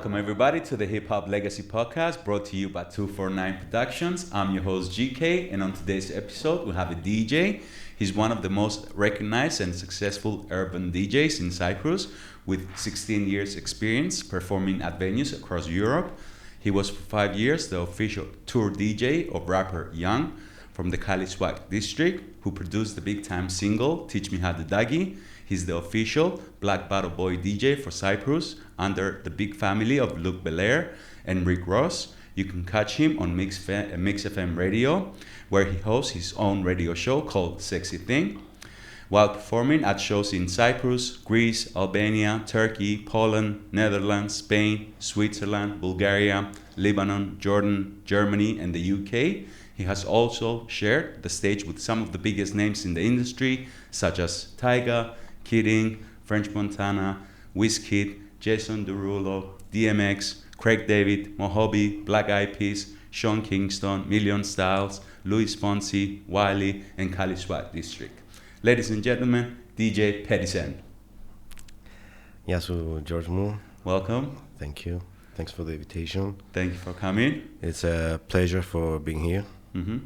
welcome everybody to the Hip Hop Legacy Podcast brought to you by 249 Productions. I'm your host GK, and on today's episode we have a DJ. He's one of the most recognized and successful urban DJs in Cyprus with 16 years experience performing at venues across Europe. He was for 5 years the official tour DJ of rapper Young from the Cali Swag District, who produced the big time single Teach Me How to Dougie. He's the official Black Battle Boy DJ for Cyprus under the big family of Luc Belaire and Rick Ross. You can catch him on Mix FM radio, where he hosts his own radio show called Sexy Thing, while performing at shows in Cyprus, Greece, Albania, Turkey, Poland, Netherlands, Spain, Switzerland, Bulgaria, Lebanon, Jordan, Germany, and the UK. He has also shared the stage with some of the biggest names in the industry, such as Tyga, Kidding, French Montana, Wizkid, Jason Derulo, DMX, Craig David, Mojave, Black Eyed Peas, Sean Kingston, Million Styles, Louis Fonsi, Wiley, and Cali Swag District. Ladies and gentlemen, DJ Pettis N. Yasu George Moon. Welcome. Thank you. Thanks for the invitation. Thank you for coming. It's a pleasure for being here. Mm-hmm.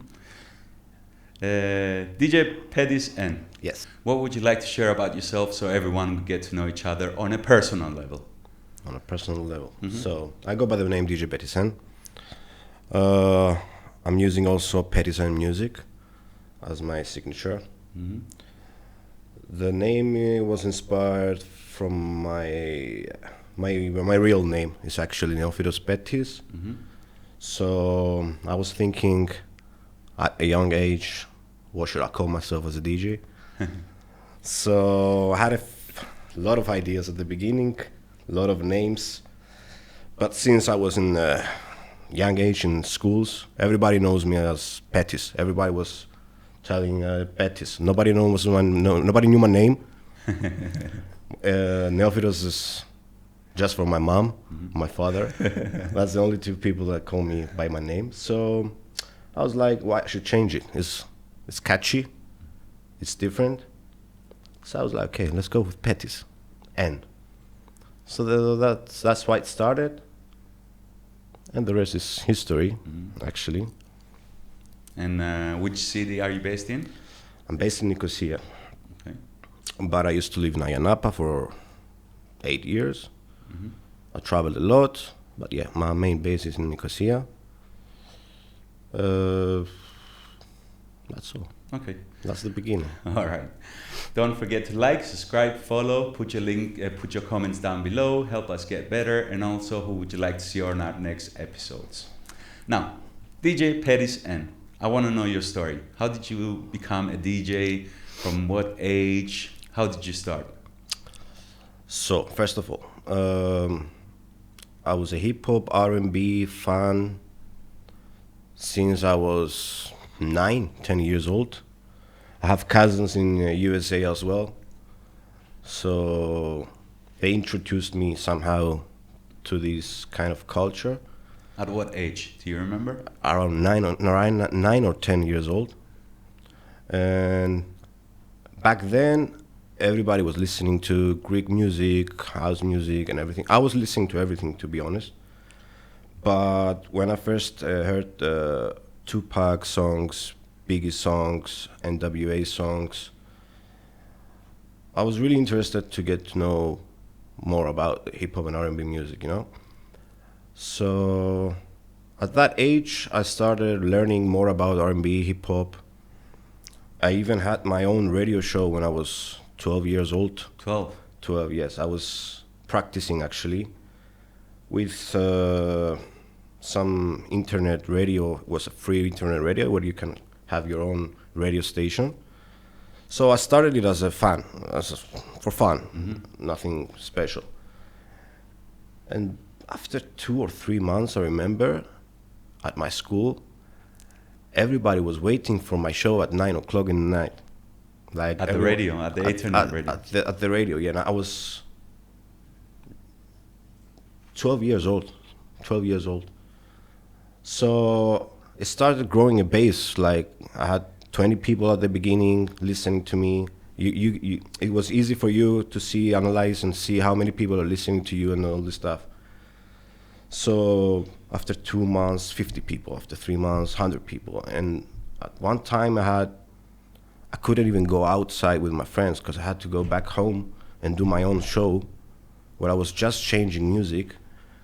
DJ Pettis N. Yes. What would you like to share about yourself so everyone would get to know each other on a personal level? On a personal level. Mm-hmm. So I go by the name DJ Pettis N. I'm using also Pettis N music as my signature. Mm-hmm. The name was inspired from my real name. It's actually Neophytos Pettis. Mm-hmm. So I was thinking at a young age, what should I call myself as a DJ? So I had a lot of ideas at the beginning, a lot of names. But since I was in a young age in schools, everybody knows me as Pettis. Everybody was telling Pettis. Nobody knew my name. Neophytos is just for my mom, my father. That's the only two people that call me by my name. So I was like, well, I should change it. It's catchy. It's different. So I was like, okay, let's go with Pettis N. So that's why it started. And the rest is history, actually. And which city are you based in? I'm based in Nicosia. Okay. But I used to live in Ayanapa for 8 years. Mm-hmm. I traveled a lot. But yeah, my main base is in Nicosia. That's all. Okay. That's the beginning. All right. Don't forget to like, subscribe, follow, put your comments down below, help us get better, and also who would you like to see on our next episodes. Now, DJ Pettis N. I want to know your story. How did you become a DJ? From what age? How did you start? So, first of all, I was a hip-hop, R&B fan since I was 10 years old. I have cousins in USA as well. So they introduced me somehow to this kind of culture. At what age? Do you remember? Around 9 or 10 years old. And back then, everybody was listening to Greek music, house music, and everything. I was listening to everything, to be honest. But when I first heard Tupac songs, Biggie songs, NWA songs, I was really interested to get to know more about hip-hop and R&B music, you know? So at that age, I started learning more about R&B, hip-hop. I even had my own radio show when I was 12 years old. 12, yes. I was practicing, actually, with some internet radio. It was a free internet radio where you can have your own radio station. So I started it as a fan, for fun, nothing special. And after 2 or 3 months, I remember, at my school, everybody was waiting for my show at 9 o'clock in the night. Like at the radio, at the internet radio. At the radio, yeah. And I was 12 years old. So it started growing a base. Like I had 20 people at the beginning listening to me. It was easy for you to analyze and see how many people are listening to you and all this stuff. So after 2 months, 50 people. After 3 months, 100 people. And at one time, I couldn't even go outside with my friends because I had to go back home and do my own show where I was just changing music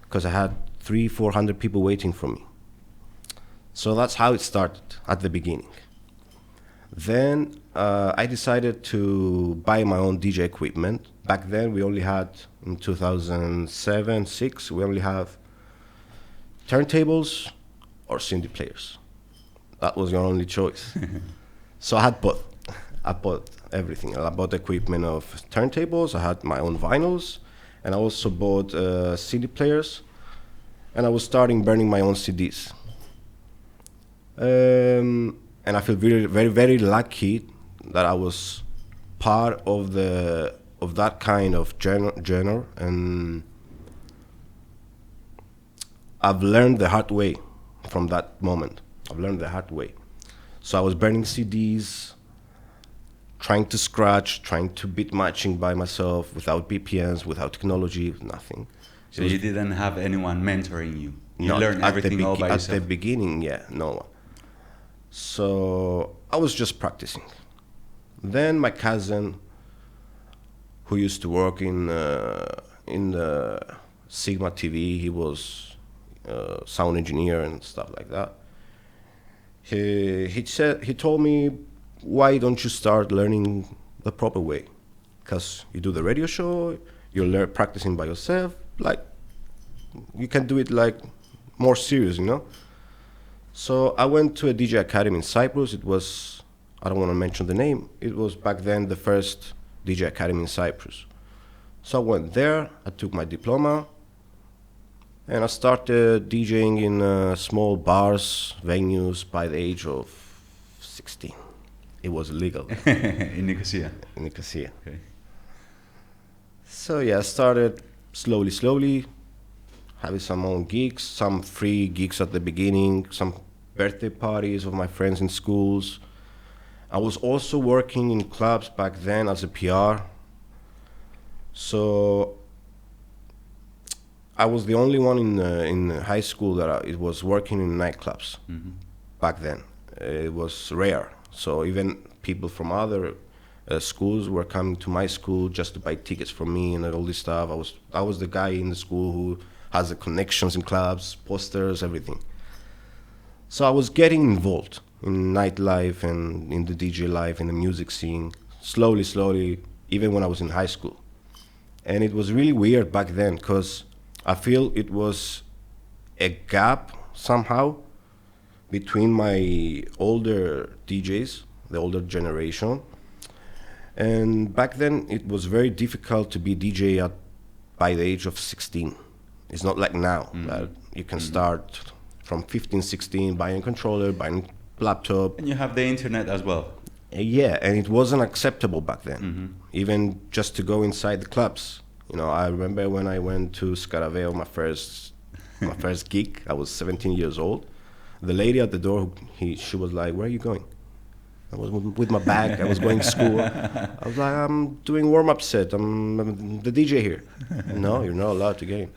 because I had 300-400 people waiting for me. So that's how it started at the beginning. Then I decided to buy my own DJ equipment. Back then, we only had, in 2007, 6, we only have turntables or CD players. That was your only choice. So I had both. I bought everything. I bought equipment of turntables, I had my own vinyls, and I also bought CD players, and I was starting burning my own CDs. And I feel very, very, very lucky that I was part of that kind of genre, and I've learned the hard way from that moment. I've learned the hard way. So I was burning CDs, trying to scratch, trying to beat matching by myself without BPMs, without technology, with nothing. So you didn't have anyone mentoring you? You Not learned everything all by yourself? At the beginning, yeah, no one. So I was just practicing. Then my cousin, who used to work in Sigma TV, he was sound engineer and stuff like that. He told me, why don't you start learning the proper way? Because you do the radio show, you learn practicing by yourself, like you can do it like more serious, you know? So I went to a DJ academy in Cyprus. It was, I don't want to mention the name, it was back then the first DJ academy in Cyprus. So I went there, I took my diploma, and I started DJing in small bars, venues by the age of 16. It was illegal. In Nicosia? In Nicosia. Okay. So yeah, I started slowly, having some own gigs, some free gigs at the beginning, some birthday parties of my friends in schools. I was also working in clubs back then as a PR. So I was the only one in high school that it was working in nightclubs. Mm-hmm. Back then. It was rare. So even people from other schools were coming to my school just to buy tickets from me and all this stuff. I was the guy in the school who has the connections in clubs, posters, everything. So I was getting involved in nightlife and in the DJ life, in the music scene, slowly, even when I was in high school. And it was really weird back then because I feel it was a gap somehow between my older DJs, the older generation. And back then it was very difficult to be DJ by the age of 16. It's not like now that you can start from 15, 16, buying a controller, buying a laptop. And you have the internet as well. Yeah, and it wasn't acceptable back then, even just to go inside the clubs. You know, I remember when I went to Scaraveo, my first gig, I was 17 years old. The lady at the door, she was like, "Where are you going?" I was with my bag, I was going to school. I was like, "I'm doing warm-up set, I'm the DJ here." "No, you're not allowed to get in."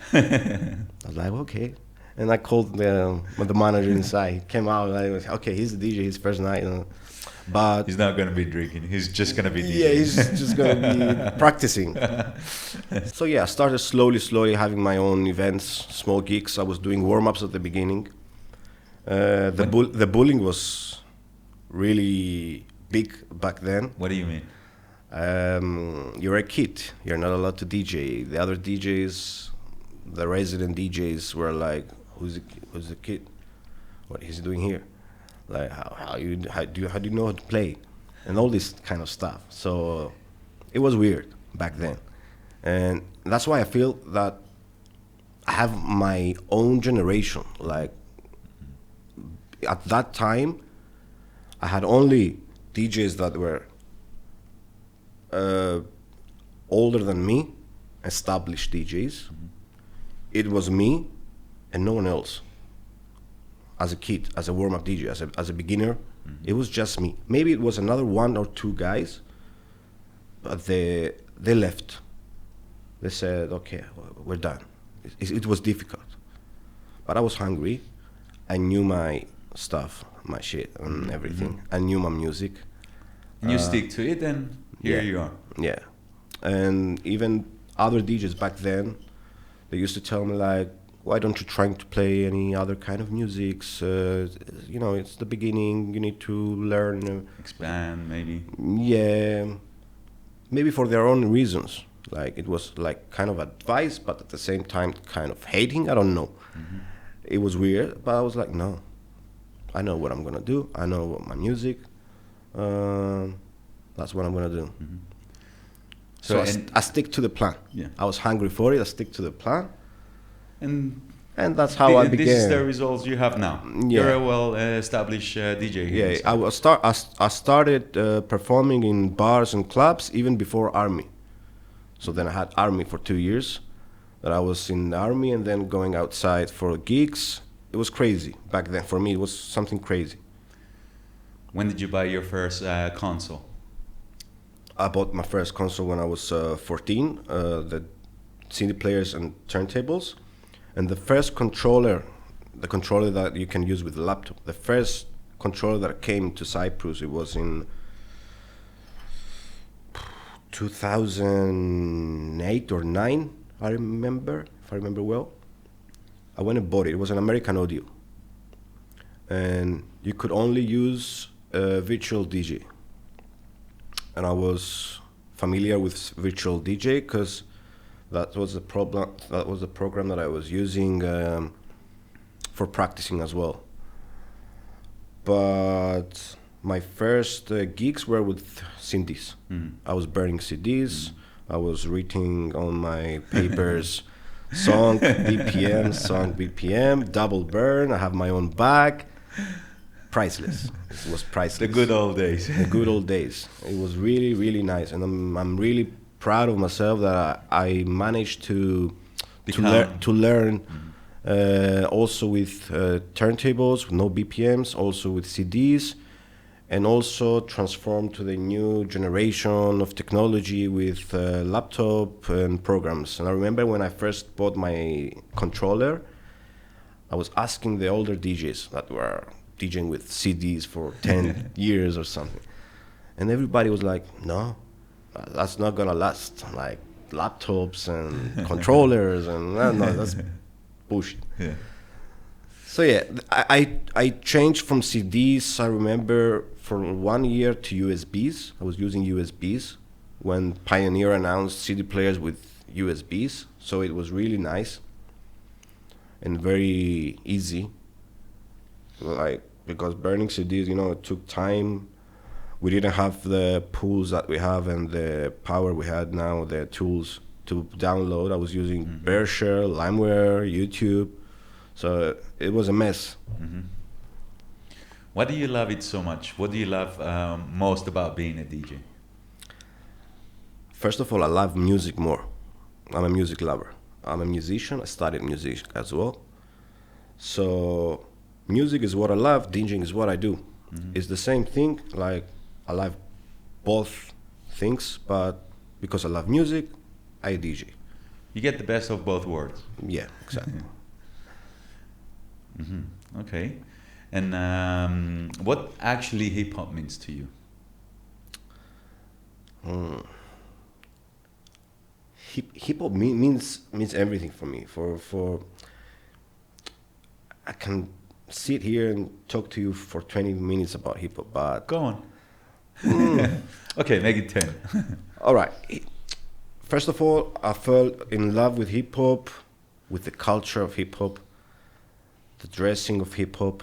I was like, "Okay." And I called the manager inside. He came out, and I was like, "Okay, he's the DJ, his first night." But he's not going to be drinking, he's just going to be DJing. Yeah, he's just going to be practicing. So yeah, I started slowly having my own events, small gigs. I was doing warm-ups at the beginning. The bullying was really big back then. What do you mean? You're a kid, you're not allowed to DJ. The other DJs, the resident DJs were like, who's the kid? What is he doing here? Like, how do you know how to play? And all this kind of stuff. So it was weird back then. And that's why I feel that I have my own generation. Like, at that time, I had only DJs that were older than me, established DJs. It was me and no one else. As a kid, as a warm-up DJ, as a beginner, it was just me. Maybe it was another one or two guys, but they left. They said, "Okay, we're done." It was difficult. but I was hungry. I knew my stuff, my shit, and everything. I knew my music. And you stick to it, and here you are. Yeah, and even other DJs back then, they used to tell me like, why don't you try to play any other kind of music? You know, it's the beginning. You need to learn. Expand, maybe. Yeah, maybe for their own reasons. Like it was like kind of advice, but at the same time kind of hating. I don't know. It was weird, but I was like, no, I know what I'm gonna do. I know my music. That's what I'm gonna do. So I stick to the plan. Yeah. I was hungry for it. I stick to the plan. And that's how I began. This is the results you have now. Yeah. You're a well-established DJ here. Yeah, I started performing in bars and clubs even before army. So then I had army for 2 years. That I was in the army and then going outside for gigs. It was crazy back then. For me, it was something crazy. When did you buy your first console? I bought my first console when I was 14. The CD players and turntables. And the first controller, the controller that you can use with a laptop, the first controller that came to Cyprus, it was in 2008 or 9, I remember, if I remember well. I went and bought it. It was an American Audio. And you could only use virtual DJ. And I was familiar with virtual DJ because that was the program that I was using for practicing as well. But my first gigs were with CDs. I was burning CDs. I was writing on my papers song BPM, double burn. I have my own bag. Priceless. It was priceless. The good old days. The good old days. It was really, really nice, and I'm really proud of myself that I managed to learn also with turntables, with no BPMs, also with CDs, and also transform to the new generation of technology with laptop and programs. And I remember when I first bought my controller, I was asking the older DJs that were DJing with CDs for 10 years or something, and everybody was like, no, that's not gonna last. Like laptops and controllers and no, that's bullshit. Yeah. So yeah, I changed from CDs. I remember for 1 year to USBs. I was using USBs when Pioneer announced CD players with USBs. So it was really nice and very easy. Like because burning CDs, it took time. We didn't have the pools that we have and the power we had now, the tools to download. I was using Bearshare, LimeWire, YouTube. So it was a mess. Why do you love it so much? What do you love most about being a DJ? First of all, I love music more. I'm a music lover. I'm a musician. I studied music as well. So music is what I love. DJing is what I do. It's the same thing. Like I love both things, but because I love music, I DJ. You get the best of both worlds. Yeah, exactly. Okay. And what actually hip hop means to you? Hip hop means everything for me. For I can sit here and talk to you for 20 minutes about hip hop, but go on. Okay, make it 10. All right. First of all, I fell in love with hip hop, with the culture of hip hop, the dressing of hip hop.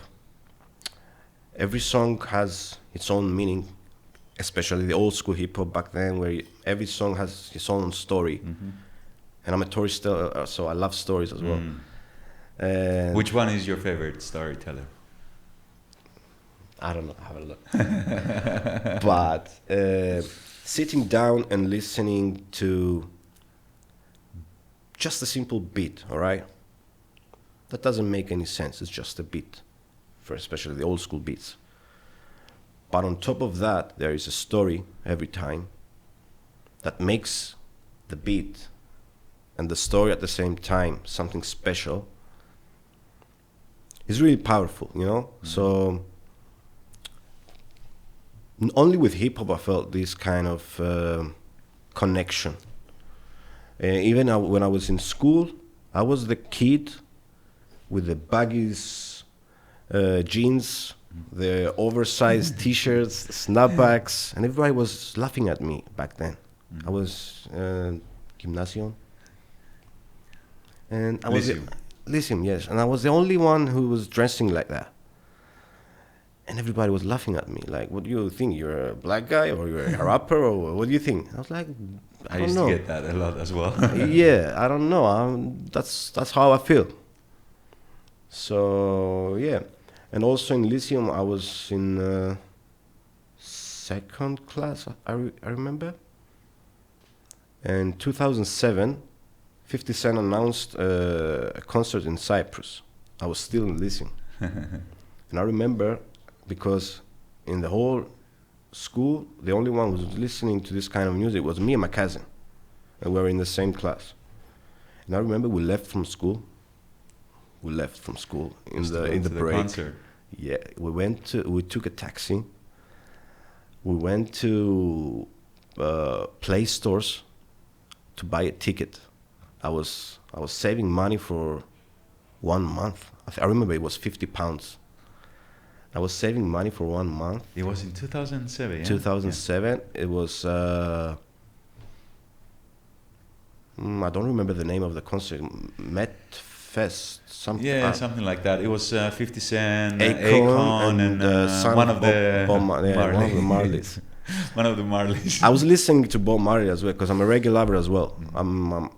Every song has its own meaning, especially the old school hip hop back then, where every song has its own story. And I'm a storyteller, so I love stories as well. Which one is your favorite storyteller? I don't know. Have a look. But sitting down and listening to just a simple beat, all right? That doesn't make any sense. It's just a beat, for especially the old school beats. But on top of that, there is a story every time that makes the beat and the story at the same time something special. it's really powerful, you know. So only with hip hop I felt this kind of connection. Even when I was in school, I was the kid with the baggies, jeans, the oversized T-shirts, the snapbacks, and everybody was laughing at me back then. I was gymnasium, and I was Lyceum, yes, and I was the only one who was dressing like that. And everybody was laughing at me, like, "What do you think? You're a black guy, or you're a rapper, or what do you think?" I was like, "I don't know." I used to get that a lot as well. Yeah, I don't know. That's how I feel. So yeah, and also in Lyceum, I was in second class. I remember. In 2007, 50 Cent announced a concert in Cyprus. I was still in Lyceum, and I remember because in the whole school, the only one who was listening to this kind of music was me and my cousin, and we were in the same class. And I remember we left from school. We left from school in the break. Concert. Yeah, we took a taxi. We went to Play stores to buy a ticket. I was saving money for 1 month. I remember it was £50. I was saving money for 1 month. It was in 2007, yeah? 2007. Yeah. It was, I don't remember the name of the concert. Met Fest, something. Yeah, something like that. It was 50 Cent, Akon, and one of the Marleys. One of the Marleys. I was listening to Bob Marley as well because I'm a reggae lover as well.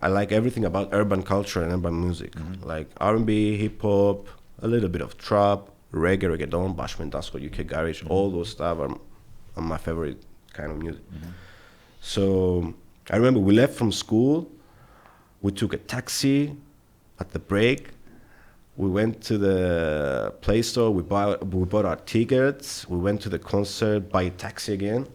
I like everything about urban culture and urban music, like R&B, hip hop, a little bit of trap, reggaeton, bashment, dancehall, UK garage. All those stuff are my favorite kind of music. So I remember we left from school. We took a taxi at the break. We went to the Play Store. We bought our tickets. We went to the concert by taxi again.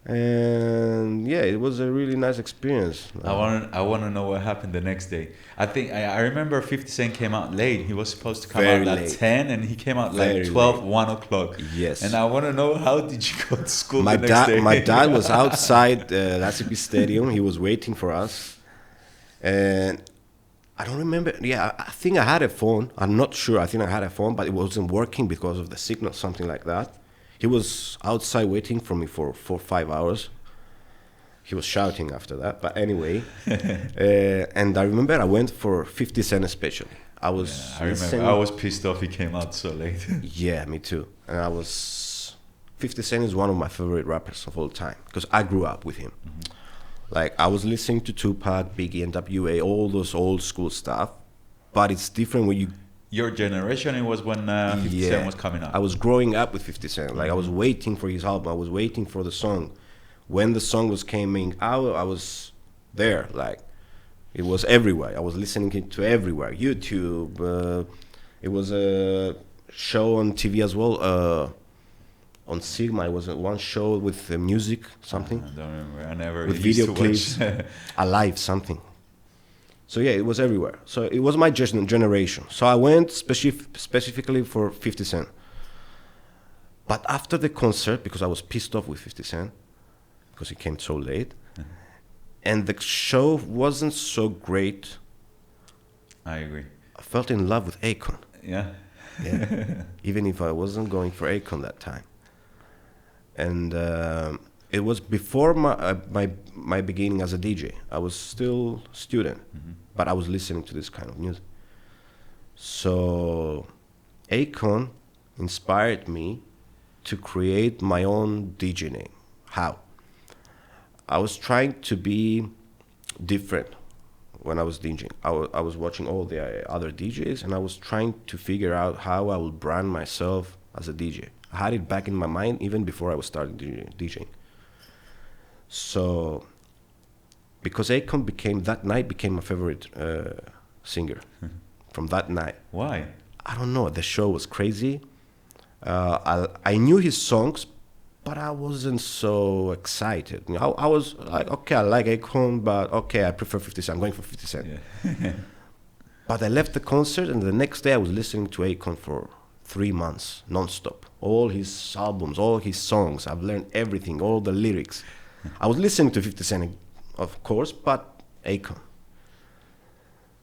And yeah, it was a really nice experience. I want to know what happened the next day. I think I remember 50 Cent came out late. He was supposed to come out at 10, and he came out like 12, 1 o'clock. Yes. And I want to know, how did you go to school the next day? My dad was outside Recipe Stadium. He was waiting for us. And I don't remember. Yeah, I think I had a phone. I'm not sure. I think I had a phone, but it wasn't working because of the signal, something like that. He was outside waiting for me for 4 or 5 hours. He was shouting after that. But anyway, and I remember I went for 50 Cent especially. I remember. I was pissed off he came out so late. Yeah, me too. And 50 Cent is one of my favorite rappers of all time because I grew up with him. Like, I was listening to Tupac, Biggie, NWA, all those old school stuff. But it's different when you... Your generation, it was when 50 Cent was coming out. I was growing up with 50 Cent. Like, I was waiting for his album. I was waiting for the song. When the song was coming out, I was there. Like, it was everywhere. I was listening to everywhere. YouTube. It was a show on TV as well. On Sigma, it was one show with music, something. I don't remember. I never with used video to clips, alive, something. So yeah, it was everywhere. So it was my generation. So I went specifically for 50 Cent. But after the concert, because I was pissed off with 50 Cent, because he came so late, and the show wasn't so great. I agree. I felt in love with Akon. Yeah. Yeah. Even if I wasn't going for Akon that time. And it was before my beginning as a DJ. I was still a student, but I was listening to this kind of music. So Akon inspired me to create my own DJ name. How? I was trying to be different when I was DJing. I was watching all the other DJs, and I was trying to figure out how I would brand myself as a DJ. I had it back in my mind even before I was starting DJing. So, because Akon became my favorite singer from that night. Why? I don't know. The show was crazy. I knew his songs, but I wasn't so excited. You know, I was like, okay, I like Akon, but okay, I prefer 50 Cent. I'm going for 50 Cent. Yeah. But I left the concert, and the next day I was listening to Akon for 3 months, non-stop. All his albums, all his songs. I've learned everything, all the lyrics. I was listening to 50 Cent, of course, but Akon.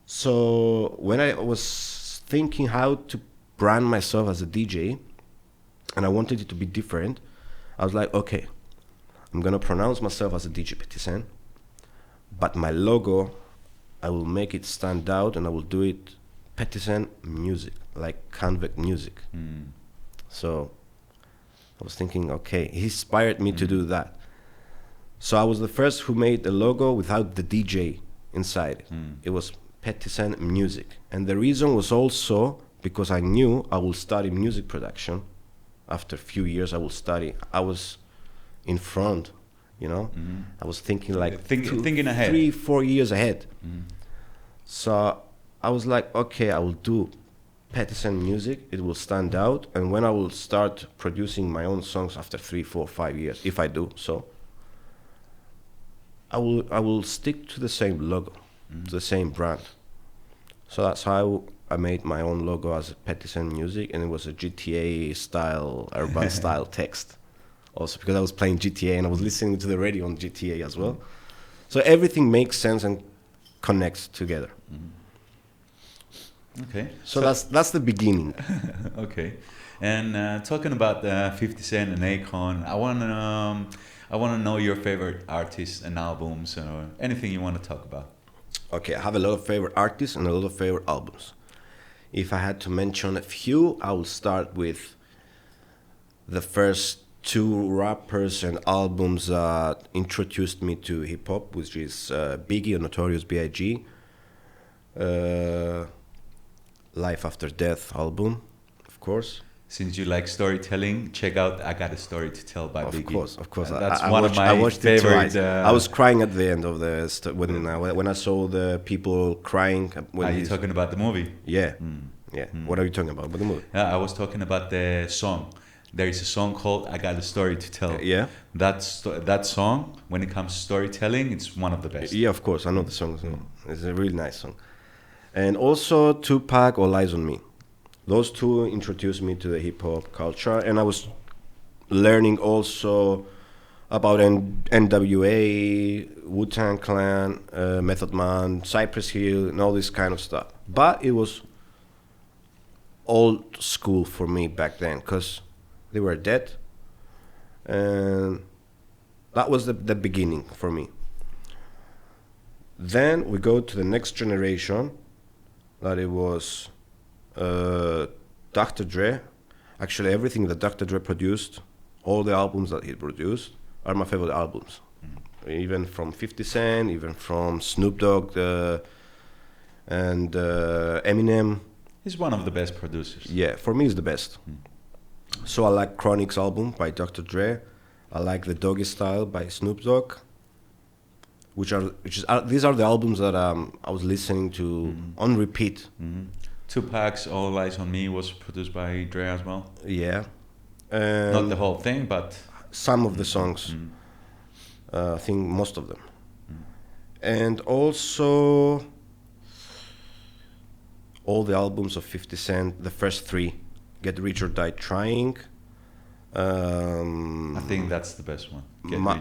So when I was thinking how to brand myself as a DJ, and I wanted it to be different, I was like, okay, I'm going to pronounce myself as a DJ Pettis N, but my logo, I will make it stand out, and I will do it Pettis N music, like convict music. So I was thinking, okay, he inspired me to do that. So I was the first who made a logo without the DJ inside it. It was Pettis N music. And the reason was also because I knew I will study music production. After a few years, I will study. I was in front, you know. I was thinking like thinking ahead, 3-4 years ahead. So I was like, okay, I will do Pettis N music. It will stand out. And when I will start producing my own songs after 3, 4, 5 years, if I do so, I will stick to the same logo, to the same brand. So that's how I made my own logo as Pettis N music, and it was a GTA style, urban style text. Also because I was playing GTA and I was listening to the radio on GTA as well. So everything makes sense and connects together. Okay. So that's the beginning. Okay. And talking about 50 Cent and Akon, I want to know your favorite artists and albums, or anything you want to talk about. Okay, I have a lot of favorite artists and a lot of favorite albums. If I had to mention a few, I will start with the first 2 rappers and albums that introduced me to hip hop, which is Biggie and Notorious B.I.G. Life After Death album, of course. Since you like storytelling, check out I Got a Story to Tell by Biggie. Of course. That's I one watched, of my I watched favorite. I was crying at the end of the when I saw the people crying. Are you talking about the movie? Yeah. What are you talking about? The movie? I was talking about the song. There is a song called I Got a Story to Tell. Yeah. That song, when it comes to storytelling, it's one of the best. Yeah, of course. I know the song. It's a really nice song. And also Tupac, All Eyes on Me. Those 2 introduced me to the hip hop culture, and I was learning also about NWA, Wu-Tang Clan, Method Man, Cyprus Hill, and all this kind of stuff. But it was old school for me back then, because they were dead, and that was the beginning for me. Then we go to the next generation, that it was Dr. Dre. Actually, everything that Dr. Dre produced, all the albums that he produced, are my favorite albums. Even from 50 Cent, even from Snoop Dogg and Eminem. He's one of the best producers. Yeah, for me, he's the best. So I like Chronic's album by Dr. Dre. I like the Doggy Style by Snoop Dogg. These are the albums that I was listening to on repeat. Tupac's All Eyes on Me was produced by Dre as well. Yeah. Not the whole thing, but some of the songs. I think most of them. And also all the albums of 50 Cent, the first 3, Get Rich or Die Trying. I think that's the best one.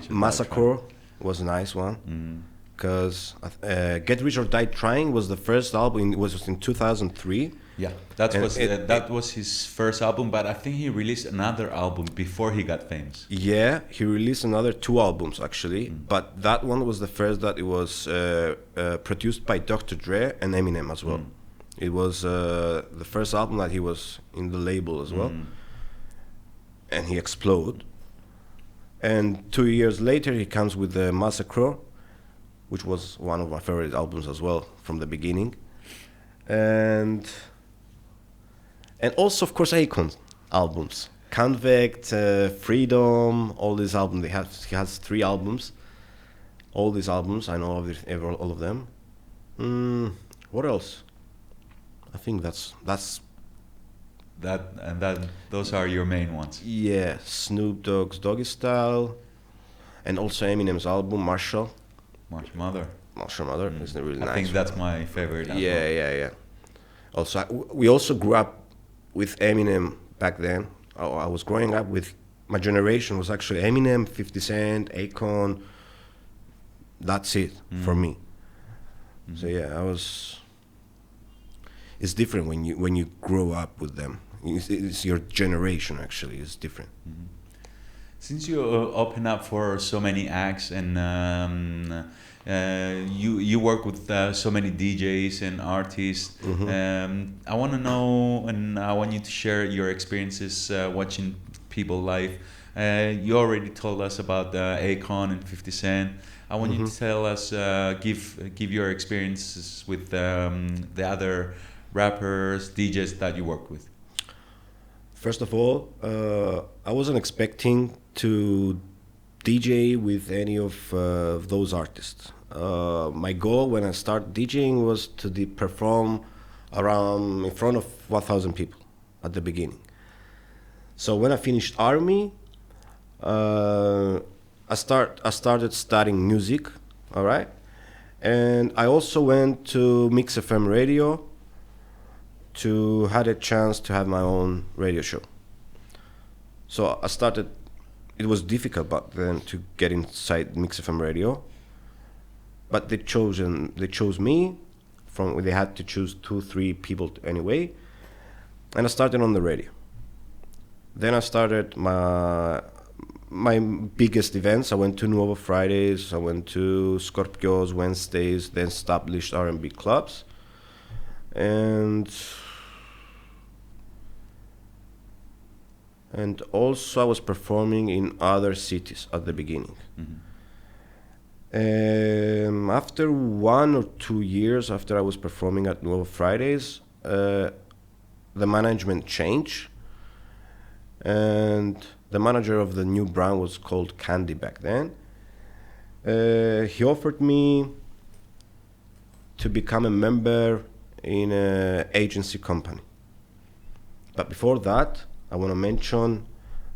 Massacre was a nice one. Because Get Rich or Die Trying was the first album. It was in 2003. Yeah, that was his first album, but I think he released another album before he got famous. Yeah, he released another 2 albums actually, but that one was the first that it was produced by Dr. Dre and Eminem as well. It was the first album that he was in the label as well, and he exploded. And 2 years later, he comes with the Massacre, which was one of my favorite albums as well from the beginning, and also of course Akon albums, Convict, Freedom, all these albums. He has 3 albums. All these albums, I know all of them. What else? I think that's those are your main ones. Yeah, Snoop Dogg's Doggy Style, and also Eminem's album Marshall Mother is really nice. I think that's my favorite album. Yeah. Also, we also grew up with Eminem back then. I was growing up with, my generation was actually Eminem, 50 Cent, Akon. That's it for me. So yeah, it's different when you grow up with them. It's your generation actually, it's different. Since you open up for so many acts and you work with so many DJs and artists, I want to know, and I want you to share your experiences watching people live. You already told us about Akon and 50 Cent. I want you to tell us, give your experiences with the other rappers, DJs that you work with. First of all, I wasn't expecting to DJ with any of those artists. My goal when I started DJing was to perform around in front of 1,000 people at the beginning. So when I finished Army, I started studying music, all right? And I also went to Mix FM radio to had a chance to have my own radio show. So I started, it was difficult back then to get inside Mix FM radio, but they chose me. They had to choose 2-3 people anyway, and I started on the radio. Then I started my biggest events. I went to Nuovo Fridays, I went to Scorpios Wednesdays, then established R&B clubs. And also I was performing in other cities at the beginning. After 1 or 2 years after I was performing at Nuovo Fridays, the management changed, and the manager of the new brand was called Candy back then. He offered me to become a member in an agency company. But before that, I want to mention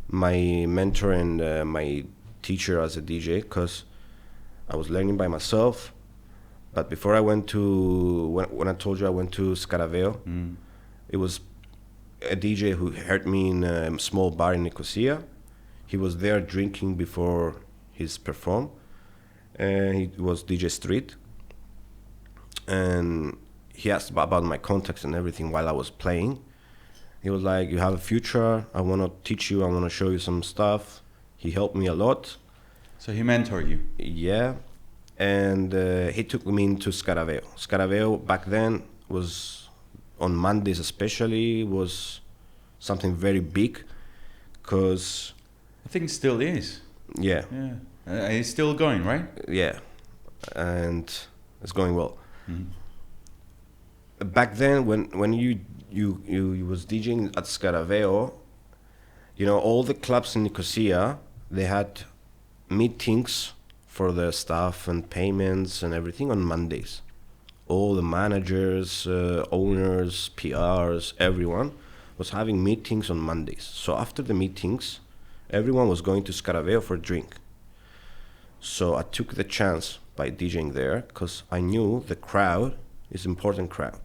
my mentor and my teacher as a DJ, because I was learning by myself. But before I went to, when I told you I went to Scaraveo, it was a DJ who heard me in a small bar in Nicosia. He was there drinking before his perform. He was DJ Street. And he asked about my contacts and everything while I was playing. He was like, you have a future, I want to teach you, I want to show you some stuff. He helped me a lot. So he mentored you? Yeah, and he took me into Scaraveo. Scaraveo back then was, on Mondays especially, was something very big, because... I think it still is. Yeah. It's still going, right? Yeah, and it's going well. Back then, when you was DJing at Scaraveo, you know, all the clubs in Nicosia, they had meetings for the staff and payments and everything on Mondays. All the managers, owners, PRs, everyone was having meetings on Mondays. So after the meetings, everyone was going to Scaraveo for a drink. So I took the chance by DJing there, because I knew the crowd is important crowd.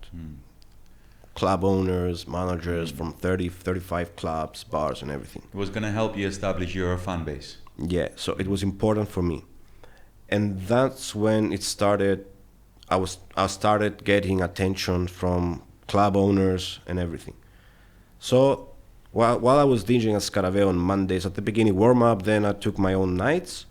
Club owners, managers from 30, 35 clubs, bars and everything. It was going to help you establish your fan base. Yeah, so it was important for me. And that's when it started. I started getting attention from club owners and everything. So while I was DJing at Scaraveo on Mondays, at the beginning warm-up, then I took my own nights.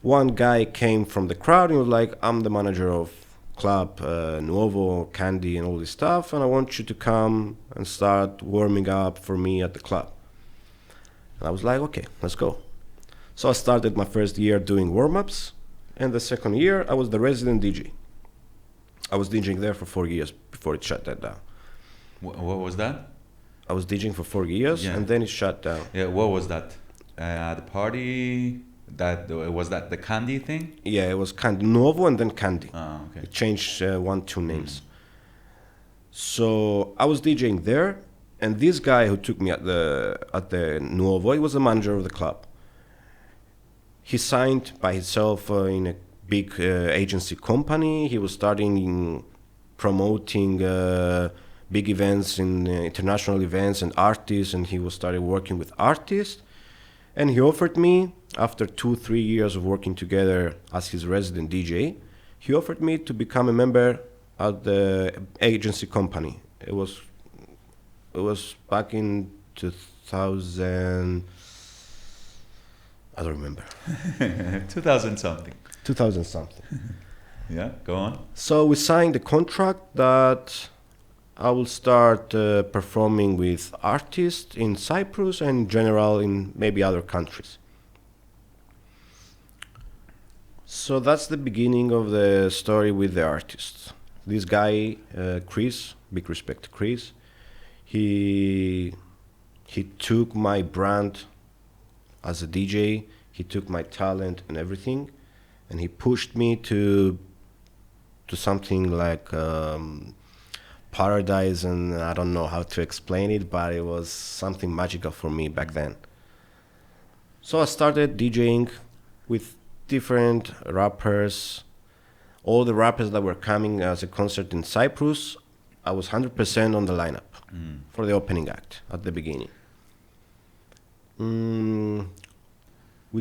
One guy came from the crowd and was like, I'm the manager of club Nuovo, Candy and all this stuff, and I want you to come and start warming up for me at the club. And I was like, okay, let's go. So I started my first year doing warm-ups, and the second year I was the resident DJ. I was DJing there for 4 years before it shut that down. What was that? I was DJing for 4 years, and then it shut down. Yeah, what was that? The party? Was that the Candy thing? Yeah, it was Candy Nuovo and then Candy. Oh, okay. It changed 1-2 names. So I was DJing there, and this guy who took me at the Nuovo, he was the manager of the club. He signed by himself in a big agency company. He was starting promoting big events, in international events and artists, and he was started working with artists. And he offered me, after 2-3 years of working together as his resident DJ, he offered me to become a member at the agency company. It was back in 2000. I don't remember. 2000 something. 2000 something. Yeah, go on. So we signed a contract that I will start performing with artists in Cyprus and in general in maybe other countries. So that's the beginning of the story with the artists. This guy, Chris, big respect to Chris, he took my brand as a DJ, he took my talent and everything, and he pushed me to something like paradise, and I don't know how to explain it, but it was something magical for me back then. So I started DJing with different rappers. All the rappers that were coming as a concert in Cyprus, I was 100% on the lineup for the opening act at the beginning. We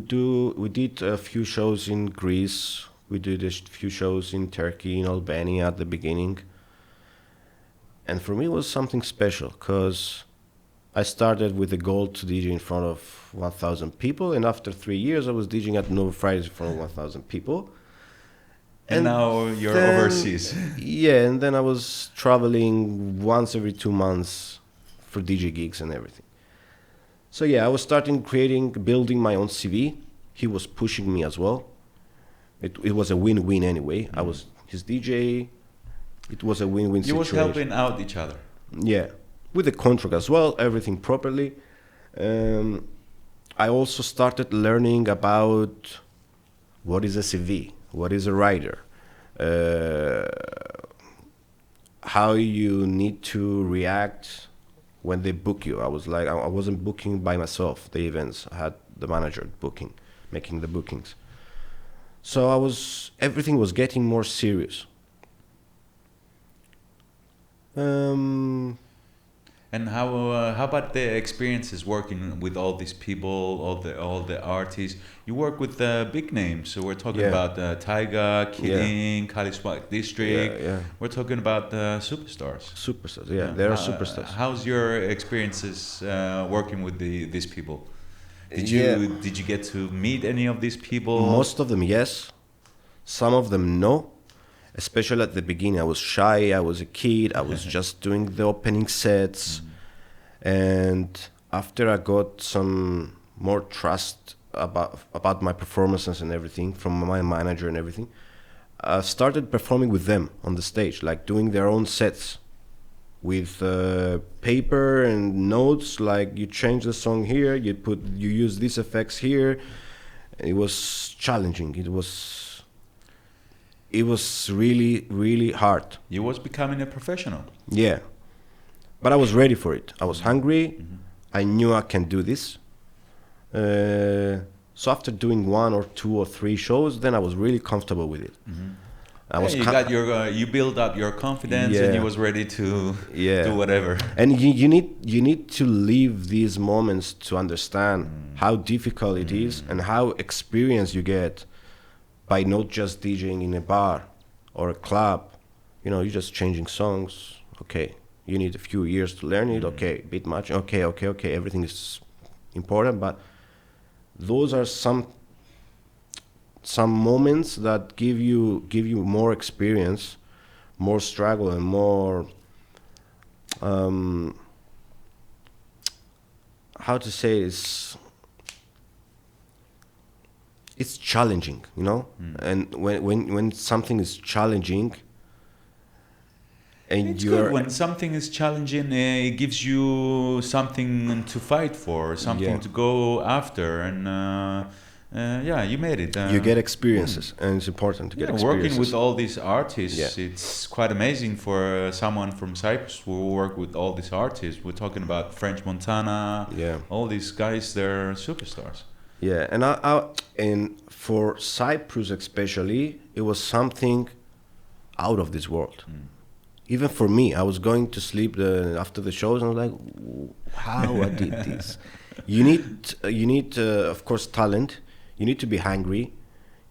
did a few shows in Greece. We did a few shows in Turkey, in Albania at the beginning. And for me, it was something special because I started with the goal to DJ in front of 1,000 people. And after 3 years, I was DJing at Nova Fridays in front of 1,000 people. And now you're overseas. Yeah, and then I was traveling once every 2 months for DJ gigs and everything. So yeah, I was building my own CV. He was pushing me as well. It was a win-win anyway. I was his DJ. It was a win-win situation. You was helping out each other. Yeah, with the contract as well, everything properly. I also started learning about what is a CV, what is a writer, how you need to react when they book you. I wasn't booking by myself the events. I had the manager making the bookings. So everything was getting more serious. And how about the experiences working with all these people, all the artists? You work with big names, so we're talking about Tyga, Kingston, Cali Swag District. Yeah. We're talking about superstars. Superstars, yeah, they are superstars. How's your experiences working with these people? Did you get to meet any of these people? Most of them, yes. Some of them, no. Especially at the beginning, I was shy. I was a kid. I was just doing the opening sets. And after I got some more trust about my performances and everything from my manager and everything, I started performing with them on the stage, like doing their own sets with paper and notes. Like you change the song here, you use these effects here. It was challenging. It was really, really hard. You was becoming a professional. Yeah. But I was ready for it. I was hungry. I knew I can do this. So after doing 1 or 2 or 3 shows, then I was really comfortable with it. You build up your confidence, and you was ready to do whatever. And you need to live these moments to understand how difficult it is and how experienced you get by not just DJing in a bar or a club. You're just changing songs. Okay, you need a few years to learn it. Okay, a bit much. Okay, everything is important, but those are some moments that give you more experience, more struggle, and more how to say this. It's challenging, and when something is challenging, and it's good when something is challenging, it gives you something to fight for, something to go after, and you made it. You get experiences, and it's important to get experiences. Working with all these artists, it's quite amazing for someone from Cyprus who work with all these artists. We're talking about French Montana, all these guys, they're superstars. Yeah, and for Cyprus especially, it was something out of this world. Even for me, I was going to sleep after the shows, and I was like, how I did this. You need, of course, talent. You need to be hungry.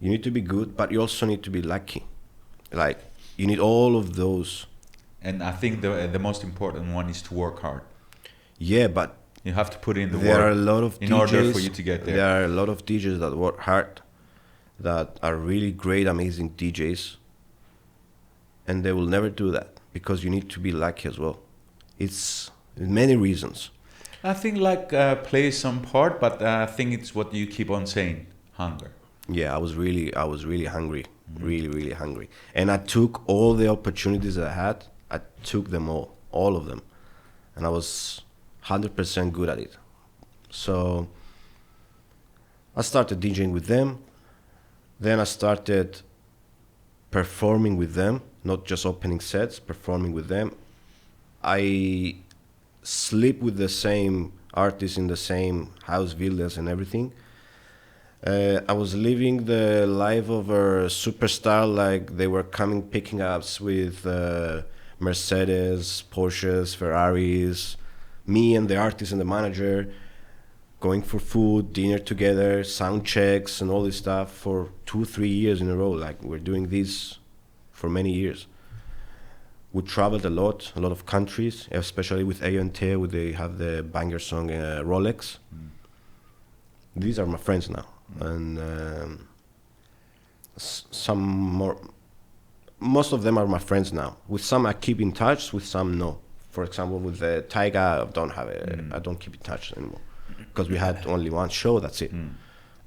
You need to be good, but you also need to be lucky. Like, you need all of those. And I think the most important one is to work hard. Yeah, but you have to put in the work. There are a lot of in DJs, order for you to get there. There are a lot of DJs that work hard, that are really great, amazing DJs, and they will never do that because you need to be lucky as well. It's many reasons. I think luck plays some part, but I think it's what you keep on saying, hunger. Yeah, I was really hungry, really hungry, and I took all the opportunities that I had. I took them all of them, and I was 100% good at it. So I started DJing with them. Then I started performing with them, not just opening sets, performing with them. I sleep with the same artists in the same house, villas and everything. I was living the life of a superstar, like they were coming, picking us with Mercedes, Porsches, Ferraris, me and the artist and the manager going for food, dinner together, sound checks and all this stuff for 2-3 years in a row. Like, we're doing this for many years. We traveled a lot of countries, especially with AONT, where they have the banger song Rolex. These are my friends now. And some more, most of them are my friends now. With some I keep in touch, with some no. For example, with Tyga, I don't keep in touch anymore because we had only one show. That's it.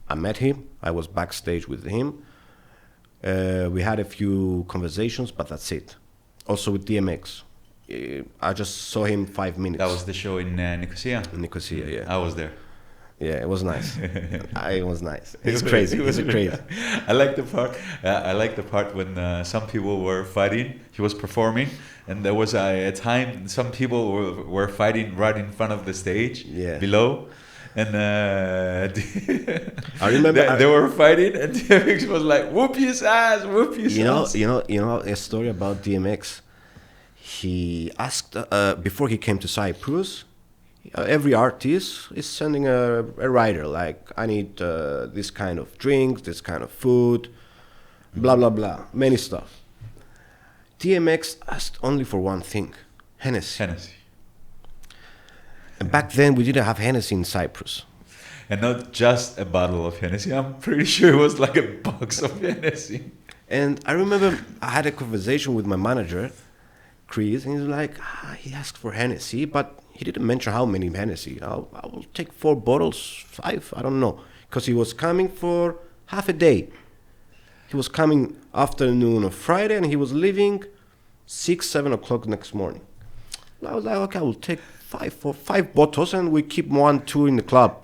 I met him. I was backstage with him. We had a few conversations, but that's it. Also with DMX, I just saw him 5 minutes. That was the show in Nicosia. In Nicosia, yeah. I was there. Yeah, it was nice. It was nice. It's crazy. It's crazy. I like the part. I like the part when some people were fighting. He was performing, and there was a time some people were fighting right in front of the stage. Yeah. Below, and I remember they were fighting, and DMX was like, "Whoop his ass! Whoop his ass!" You know a story about DMX. He asked before he came to Cyprus. Every artist is sending a rider, like, I need this kind of drinks, this kind of food, blah, blah, blah, many stuff. DMX asked only for one thing, Hennessy. And back then, we didn't have Hennessy in Cyprus. And not just a bottle of Hennessy. I'm pretty sure it was like a box of Hennessy. And I remember I had a conversation with my manager, Chris, and he was like, he asked for Hennessy, but he didn't mention how many Hennessy. I will take 4 bottles, 5, I don't know. Because he was coming for half a day. He was coming afternoon of Friday and he was leaving 6, 7 o'clock next morning. I was like, okay, I will take 5 bottles and we keep 1, 2 in the club.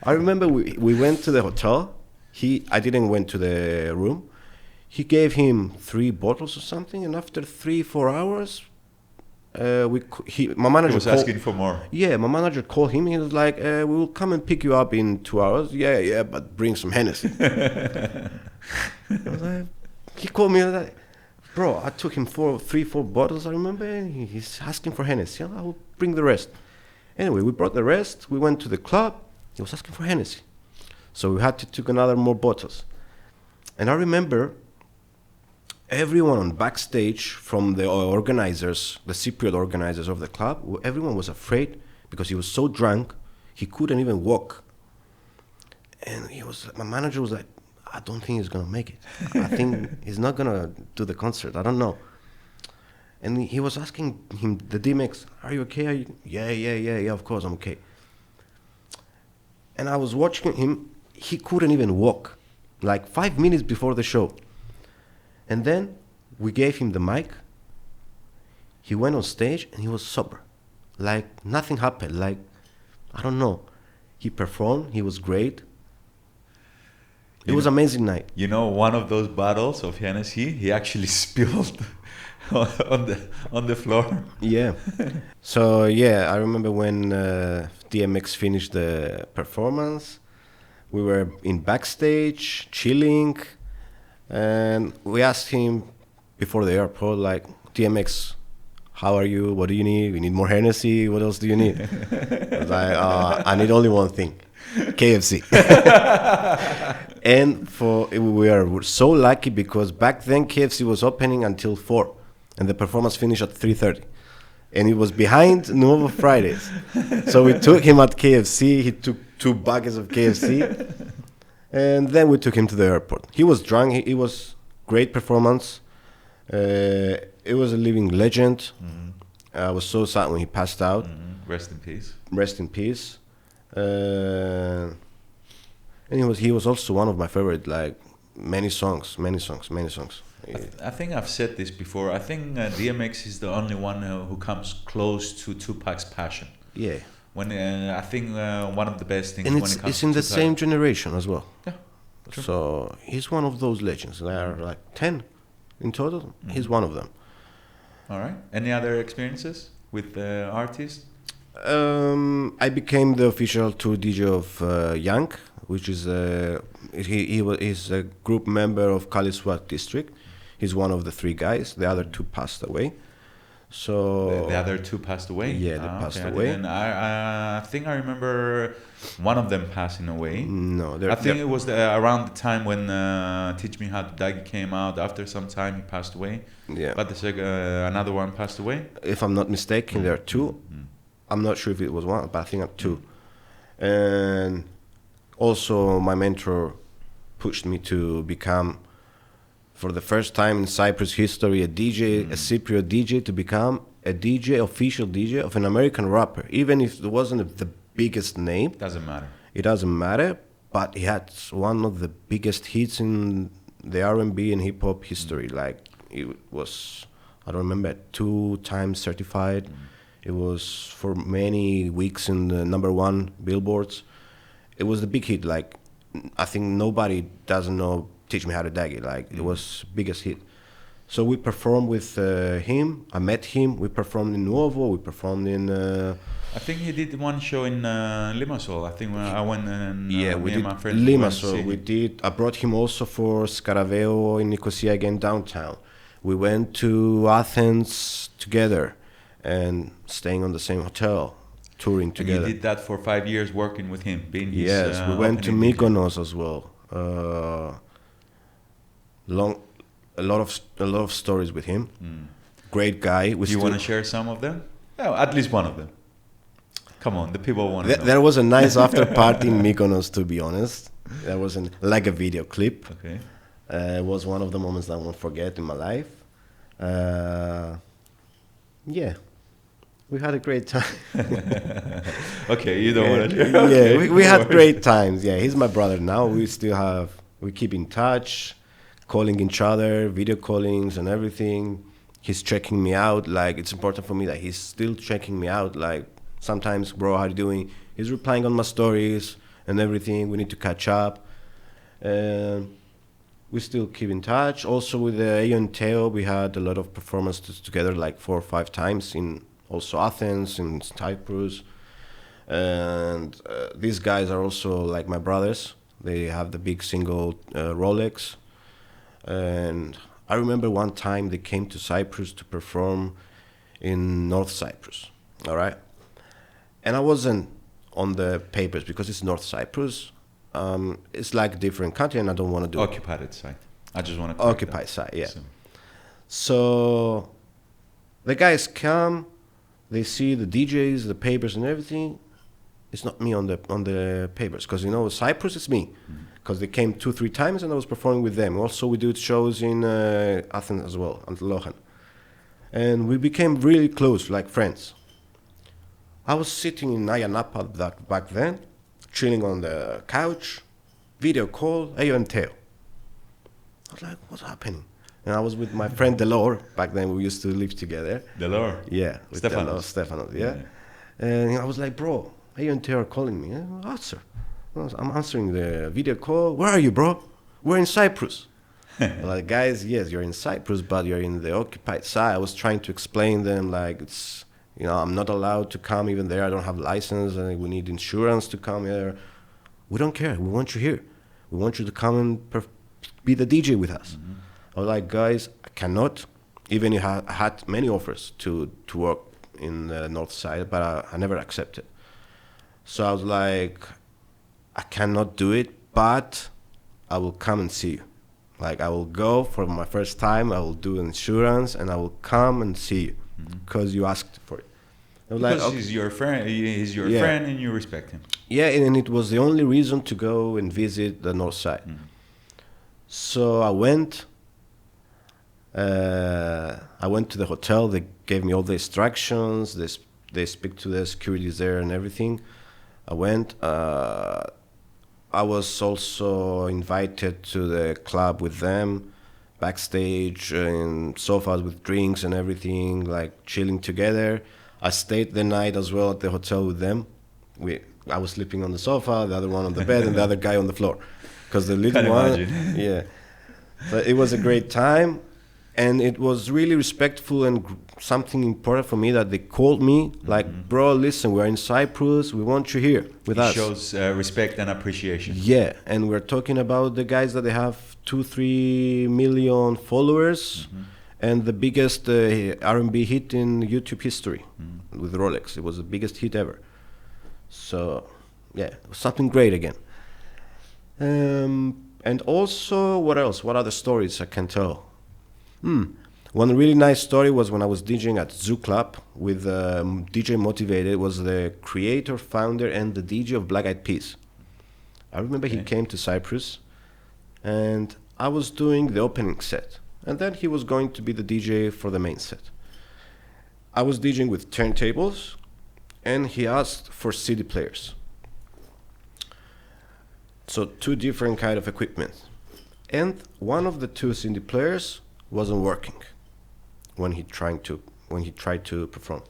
I remember we went to the hotel. I didn't went to the room. He gave him 3 bottles or something, and after 3-4 hours, my manager was asking for more. Yeah, my manager called him. He was like, "We will come and pick you up in 2 hours." Yeah, but bring some Hennessy. He called me like, "Bro, I took him 3-4 bottles. I remember. He's asking for Hennessy. I will bring the rest." Anyway, we brought the rest. We went to the club. He was asking for Hennessy, so we had to take another more bottles. And I remember everyone on backstage, from the organizers, the Cypriot organizers of the club, everyone was afraid because he was so drunk, he couldn't even walk. And my manager was like, "I don't think he's gonna make it. I think he's not gonna do the concert. I don't know." And he was asking him, the DMX, "Are you okay? Are you?" Yeah, of course I'm okay. And I was watching him, he couldn't even walk, like 5 minutes before the show. And then we gave him the mic. He went on stage and he was sober. Like nothing happened. Like, I don't know. He performed. He was great. It was an amazing night. You know, one of those bottles of Hennessy, he actually spilled on the floor. Yeah. So, yeah, I remember when DMX finished the performance. We were in backstage, chilling. And we asked him before the airport, like, DMX, how are you? What do you need? We need more Hennessy. What else do you need? I was like, I need only one thing, KFC. And we're so lucky because back then KFC was opening until 4 and the performance finished at 3:30. And he was behind Nuovo Fridays. So we took him at KFC. He took 2 buckets of KFC. And then we took him to the airport. He was drunk. He was great performance. It was a living legend. Mm-hmm. I was so sad when he passed out. Mm-hmm. Rest in peace. Rest in peace. And he was also one of my favorite, like many songs. I think I've said this before. I think DMX is the only one who comes close to Tupac's passion. Yeah. When I think one of the best things And when it comes it's in to the same generation as well. Yeah. True. So he's one of those legends. There are like 10 in total. Mm-hmm. He's one of them. All right. Any other experiences with artists? I became the official tour DJ of Young, which is he's a group member of Cali Swag District. He's one of the 3 guys. The other 2 passed away. So The other 2 passed away. Yeah, they passed away. And I think I remember one of them passing away. No, I think it was around the time when Teach Me How to Dougie came out. After some time, he passed away. Yeah. But another one passed away. If I'm not mistaken, there are 2. I'm not sure if it was 1, but I think 2. And also, my mentor pushed me to become, for the first time in Cyprus history, a DJ, a Cypriot DJ, to become a DJ, official DJ of an American rapper. Even if it wasn't the biggest name. Doesn't matter. It doesn't matter, but he had one of the biggest hits in the R&B and hip-hop history. Like, it was, I don't remember, 2 times certified. It was for many weeks in the #1 billboards. It was the big hit. Like, I think nobody doesn't know Teach Me How to Dougie. Like, it was biggest hit. So we performed with him. I met him. We performed in Nuovo. We performed in... I think he did one show in Limassol. I think I went and we me and my did friends Limassol. We did. I brought him also for Scaraveo in Nicosia again, downtown. We went to Athens together and staying on the same hotel, touring together. And you did that for 5 years, working with him, being his. Yes, we went to Mykonos as well. A lot of stories with him. Great guy. Do you want to share some of them? Oh, at least one of them. Come on, the people want to know. There was a nice after party in Mykonos, to be honest. There was like a video clip. Okay. It was one of the moments I won't forget in my life. Yeah. We had a great time. Okay, you don't want to. Yeah, we had great times. Yeah, he's my brother now. We keep in touch, calling each other, video callings and everything. He's checking me out. Like, it's important for me that he's still checking me out. Like, sometimes, bro, how you doing? He's replying on my stories and everything. We need to catch up. We still keep in touch. Also with Ayo and Teo, we had a lot of performances together, like 4 or 5 times in also Athens, in Cyprus. And these guys are also like my brothers. They have the big single Rolex. And I remember one time they came to Cyprus to perform in North Cyprus, all right? And I wasn't on the papers because it's North Cyprus. It's like a different country and I don't want to do occupied site. I just want to occupied site, yeah. So the guys come, they see the DJs, the papers and everything. It's not me on the papers because, you know, Cyprus, it's me. Because they came 2-3 times and I was performing with them. Also, we did shows in Athens as well, and Lohan. And we became really close, like friends. I was sitting in Naya Napa back then, chilling on the couch, video call, Ayo and Teo. I was like, what's happening? And I was with my friend Delor. Back then, we used to live together. Delor? Yeah. With Stefanos, yeah. And I was like, bro, Ayo and Teo are calling me. Answer. I'm answering the video call. Where are you, bro? We're in Cyprus. Like, guys, yes, you're in Cyprus, but you're in the occupied side. I was trying to explain them, like, it's, you know, I'm not allowed to come even there. I don't have license, and we need insurance to come here. We don't care. We want you here. We want you to come and be the DJ with us. I was like, guys, I cannot. Even if I had many offers to work in the north side, but I never accepted. So I was like, I cannot do it, but I will come and see you. Like, I will go for my first time, I will do insurance, and I will come and see you because you asked for it. I was Because like, okay. he's your friend, Yeah. friend, and you respect him. Yeah, and it was the only reason to go and visit the north side. So I went. I went to the hotel. They gave me all the instructions. They speak to the securities there and everything. I went. I was also invited to the club with them, backstage in sofas with drinks and everything, like chilling together. I stayed the night as well at the hotel with them. I was sleeping on the sofa, the other one on the bed, and the other guy on the floor, because the little Can't one. imagine. Yeah, but it was a great time. And it was really respectful and something important for me that they called me, like, bro, listen, we're in Cyprus, we want you here with us. Shows respect and appreciation. Yeah, and we're talking about the guys that they have 2-3 million followers and the biggest R&B hit in YouTube history with Rolex. It was the biggest hit ever. So, yeah, it was something great again. And also, what else? What other stories I can tell? One really nice story was when I was DJing at Zoo Club with DJ Motivated. Was the creator, founder, and the DJ of Black Eyed Peas. I remember he came to Cyprus, and I was doing the opening set, and then he was going to be the DJ for the main set. I was DJing with turntables, and he asked for CD players. So 2 different kind of equipment, and one of the 2 CD players wasn't working when he tried to perform.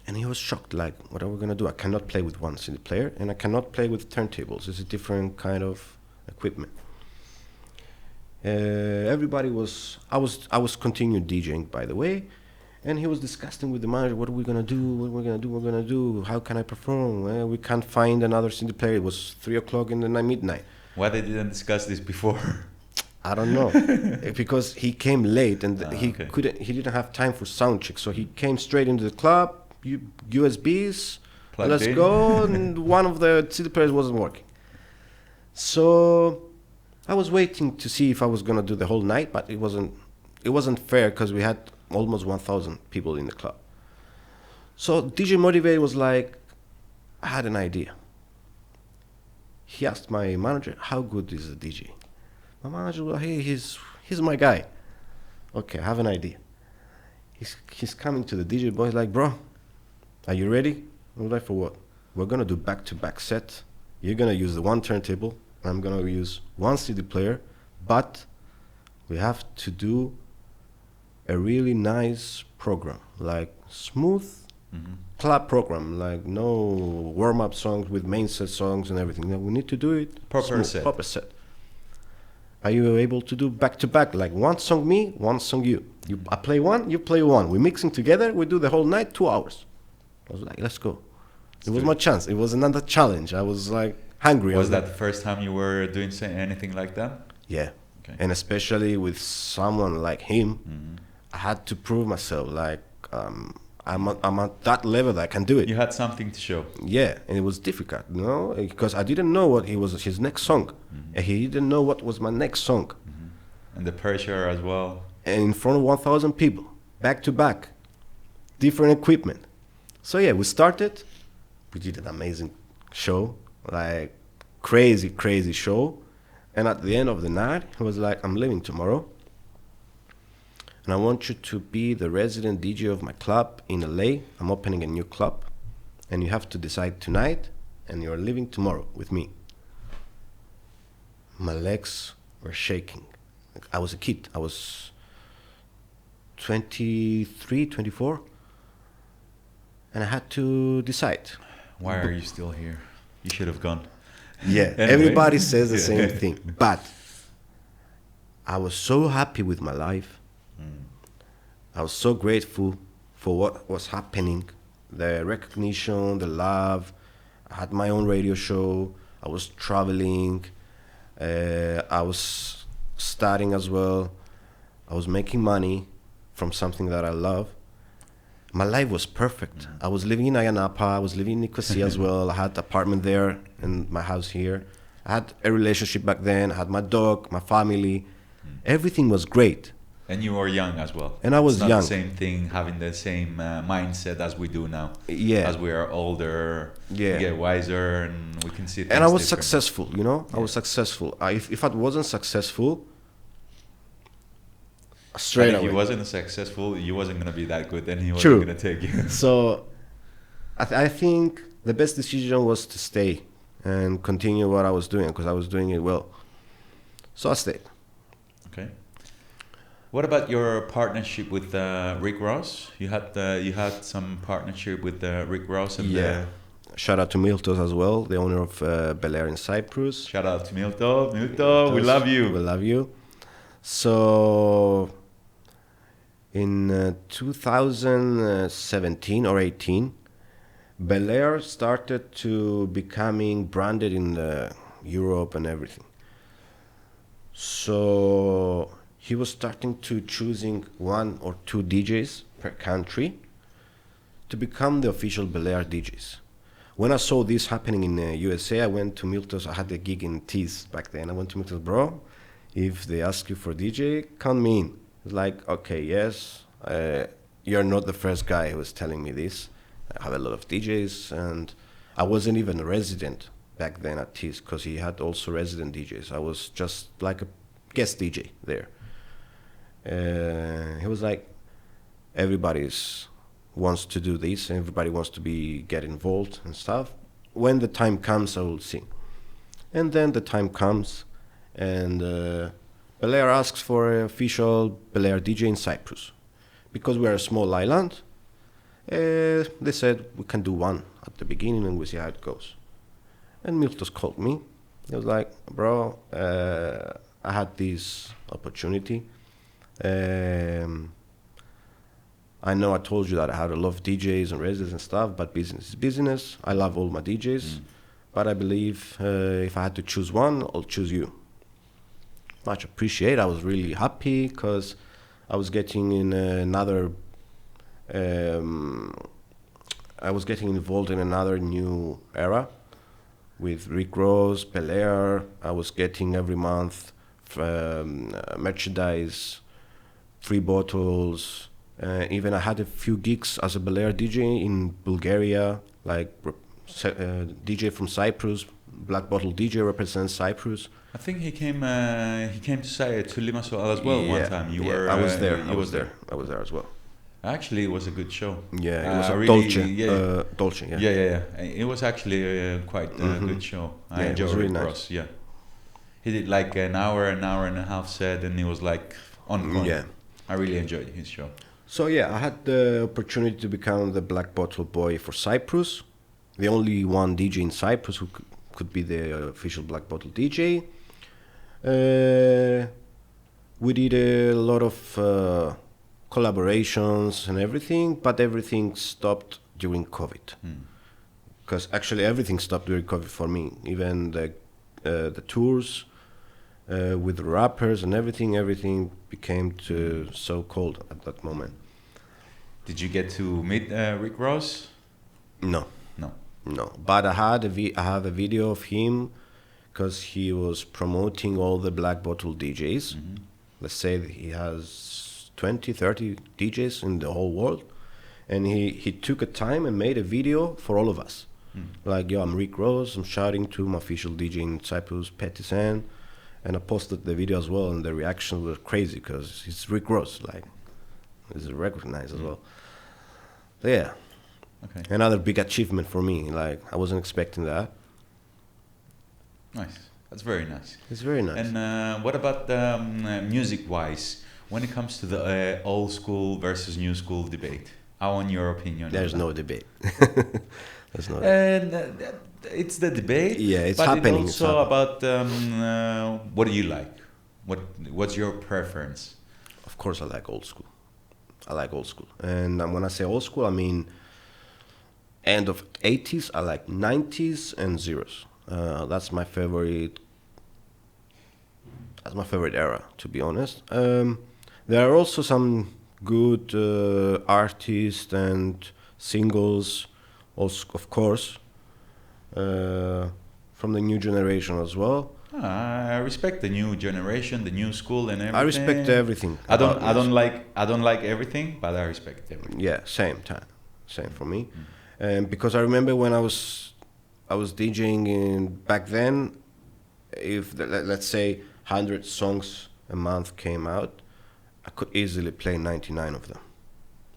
And he was shocked, like, what are we gonna do? I cannot play with one CD player and I cannot play with turntables. It's a different kind of equipment. Everybody was, I was continuing DJing, by the way, and he was discussing with the manager, what are we gonna do? What are we gonna do? How can I perform? We can't find another CD player. It was 3 o'clock in the night, midnight. Why they didn't discuss this before? I don't know, because he came late and he didn't have time for sound check, so he came straight into the club, USBs, let's go, and one of the CD players wasn't working. So I was waiting to see if I was gonna do the whole night, but it wasn't fair because we had almost 1,000 people in the club. So DJ Motivate was like, I had an idea. He asked my manager, how good is the DJ? My manager was, hey, he's my guy. Okay, I have an idea. He's coming to the DJ boy, like, bro, are you ready? I'm like, for what? We're gonna do back-to-back set. You're gonna use the one turntable, and I'm gonna use one CD player, but we have to do a really nice program, like smooth club program, like no warm-up songs with main set songs and everything. No, we need to do it Proper smooth, set. Are you able to do back-to-back, like one song me, one song you? I play one, you play one. We're mixing together, we do the whole night, 2 hours. I was like, let's go. It was my chance. It was another challenge. I was like hungry. Was that the first time you were doing anything like that? Yeah. Okay. And especially with someone like him, I had to prove myself. Like, I'm at that level that I can do it. You had something to show. Yeah, and it was difficult, you know, because I didn't know what was his next song. And he didn't know what was my next song. And the pressure as well. And in front of 1,000 people, back to back, different equipment. So yeah, we started. We did an amazing show, like crazy show. And at the end of the night, he was like, I'm leaving tomorrow. And I want you to be the resident DJ of my club in LA. I'm opening a new club. And you have to decide tonight, and you're leaving tomorrow with me. My legs were shaking. I was a kid. I was 23, 24. And I had to decide. Why are you still here? You should have gone. Yeah, anyway. Everybody says the same thing. But I was so happy with my life. I was so grateful for what was happening. The recognition, the love. I had my own radio show. I was traveling. I was studying as well. I was making money from something that I love. My life was perfect. I was living in Ayanapa. I was living in Nicosia as well. I had an apartment there and my house here. I had a relationship back then. I had my dog, my family. Everything was great. And you were young as well. And I was it's not young. the same thing, having the same mindset as we do now. Yeah. As we are older, Yeah. we get wiser, and we can see things And I was different. successful, you know? Yeah. I was successful. If I wasn't successful, But straight if away. you wasn't successful, you wasn't going to be that good, then he wasn't True. going to take you. So I think the best decision was to stay and continue what I was doing because I was doing it well. So I stayed. Okay. What about your partnership with Rick Ross? You had some partnership with Rick Ross and Shout out to Miltos as well, the owner of Belair in Cyprus. shout out to Milton. Milton, we love you. We love you. So in 2017 or 18, Belair started to becoming branded in Europe and everything. So he was starting to choosing 1 or 2 DJs per country to become the official Belair DJs. When I saw this happening in USA, I went to Miltos. I had a gig in Tees back then. I went to Miltos, bro, if they ask you for DJ, count me in. It's like, okay, yes, you're not the first guy who was telling me this. I have a lot of DJs, and I wasn't even a resident back then at Tees because he had also resident DJs. I was just like a guest DJ there. He was like, everybody wants to do this, and everybody wants to get involved and stuff. When the time comes, I will see. And then the time comes, and Belair asks for an official Belair DJ in Cyprus. Because we are a small island, they said we can do one at the beginning and we see how it goes. And Miltos called me. He was like, bro, I had this opportunity. I know I told you that I had a lot of DJs and residents and stuff, but business is business. I love all my DJs, but I believe if I had to choose one, I'll choose you. Much appreciate. I was really happy because I was getting in another. I was getting involved in another new era with Rick Ross, Belair. I was getting every month merchandise, free bottles. Even I had a few gigs as a Belair DJ in Bulgaria, like DJ from Cyprus. Black Bottle DJ represents Cyprus. I think he came to Limassol as well one time. I was there. I was there as well. Actually, it was a good show. Yeah, it was a really, Dolce. Dolce, yeah. Yeah. It was actually quite a good show. I enjoyed it was really Rick nice. Ross, yeah. He did like an hour and a half set, and it was like on point. Yeah. I really enjoyed his show. So yeah, I had the opportunity to become the Black Bottle boy for Cyprus. The only one DJ in Cyprus who could be the official Black Bottle DJ. We did a lot of collaborations and everything, but everything stopped during COVID. Because actually everything stopped during COVID for me. Even the tours with rappers and everything became so cold at that moment. Did you get to meet Rick Ross? No. No. But I have a video of him because he was promoting all the Black Bottle DJs. Let's say that he has 20, 30 DJs in the whole world. And he took a time and made a video for all of us. Like, yo, I'm Rick Ross, I'm shouting to my official DJ in Cyprus, Pettis N. And I posted the video as well, and the reactions were crazy because it's Rick Ross, like, it's recognized as well. So, yeah. Okay. Another big achievement for me. Like, I wasn't expecting that. Nice. That's very nice. It's very nice. And what about music-wise? When it comes to the old school versus new school debate, I want your opinion. There's no debate. There's no. It's the debate. Yeah, it's but happening. It's also about what do you like? What's your preference? Of course, I like old school. And when I say old school, I mean end of 80s. I like 90s and zeros. That's my favorite. That's my favorite era, to be honest. There are also some good artists and singles, also, of course, from the new generation as well. I respect the new generation, the new school, and everything. I respect everything. I don't. about I don't music. like. I don't like everything, but I respect everything. Yeah, same for me. Because I remember when I was DJing back then. If let's say 100 songs a month came out, I could easily play 99 of them.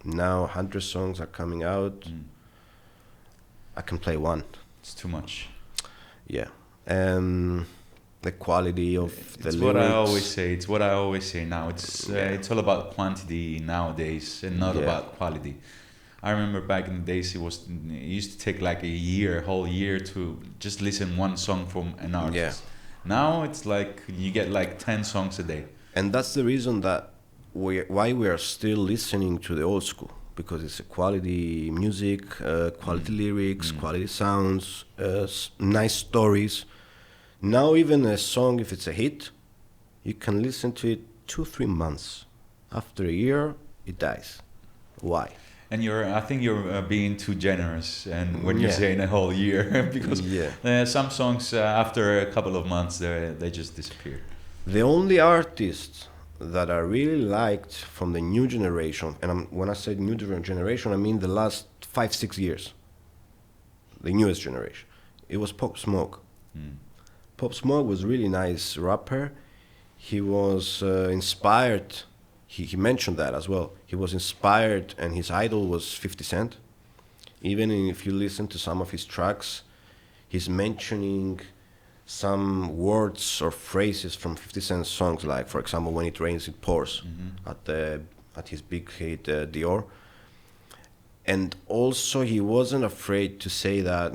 Now 100 songs are coming out. I can play one. It's too much. Yeah. The quality of the It's lyrics. what I always say. It's what I always say now. It's all about quantity nowadays and not Yeah. about quality. I remember back in the days, it used to take like a whole year to just listen one song from an artist. Now it's like you get like 10 songs a day. And that's the reason that why we are still listening to the old school, because it's a quality music, quality lyrics, quality sounds, nice stories. Now even a song, if it's a hit, you can listen to it 2-3 months. After a year, it dies. Why? And I think you're being too generous, and when you're Yeah. saying a whole year, because Yeah. some songs after a couple of months they just disappear. The only artists that I really liked from the new generation, and when I say new generation, I mean the last 5-6 years, the newest generation, it was Pop Smoke. Pop Smoke was really nice rapper. He was inspired. He mentioned that as well. He was inspired, and his idol was 50 Cent. Even if you listen to some of his tracks, he's mentioning some words or phrases from 50 Cent's songs, like, for example, When It Rains, It Pours, at his big hit, Dior. And also, he wasn't afraid to say that,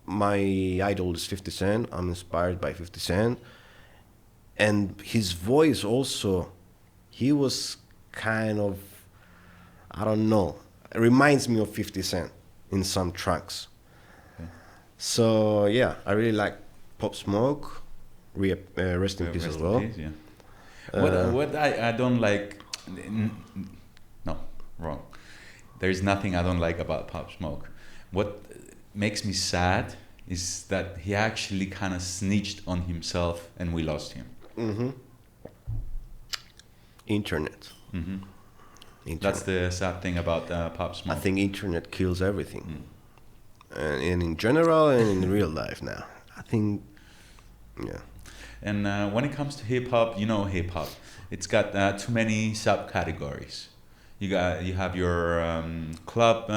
my idol is 50 Cent, I'm inspired by 50 Cent. And his voice also, he was kind of, I don't know, it reminds me of 50 Cent in some tracks. Okay. So, yeah, I really like Pop Smoke. Rest in peace as well. Peace, yeah. What I don't like, no, wrong. There's nothing I don't like about Pop Smoke. What makes me sad is that he actually kind of snitched on himself and we lost him. Internet. That's the sad thing about Pop Smoke. I think internet kills everything. And in general and in real life now. I think, yeah. And when it comes to hip-hop, hip-hop. It's got too many subcategories. You have your club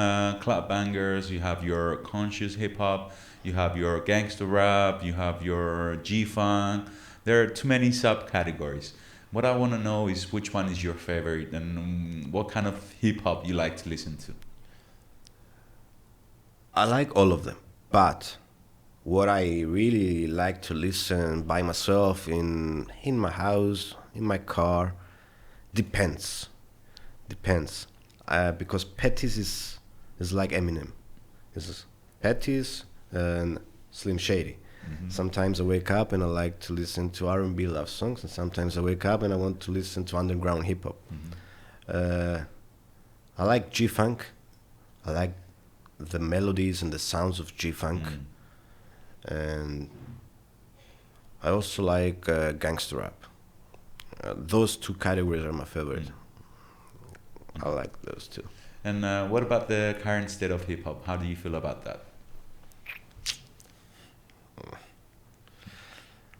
bangers, you have your conscious hip-hop, you have your gangster rap, you have your G-funk. There are too many subcategories. What I want to know is which one is your favorite and what kind of hip-hop you like to listen to. I like all of them, but what I really like to listen by myself in my house, in my car, depends. Because Pettis is like Eminem. It's Pettis and Slim Shady. Sometimes I wake up and I like to listen to R&B love songs, and sometimes I wake up and I want to listen to underground hip hop. I like G-funk. I like the melodies and the sounds of G-funk. And I also like gangster rap. Those two categories are my favorite. I like those two. And what about the current state of hip hop? How do you feel about that?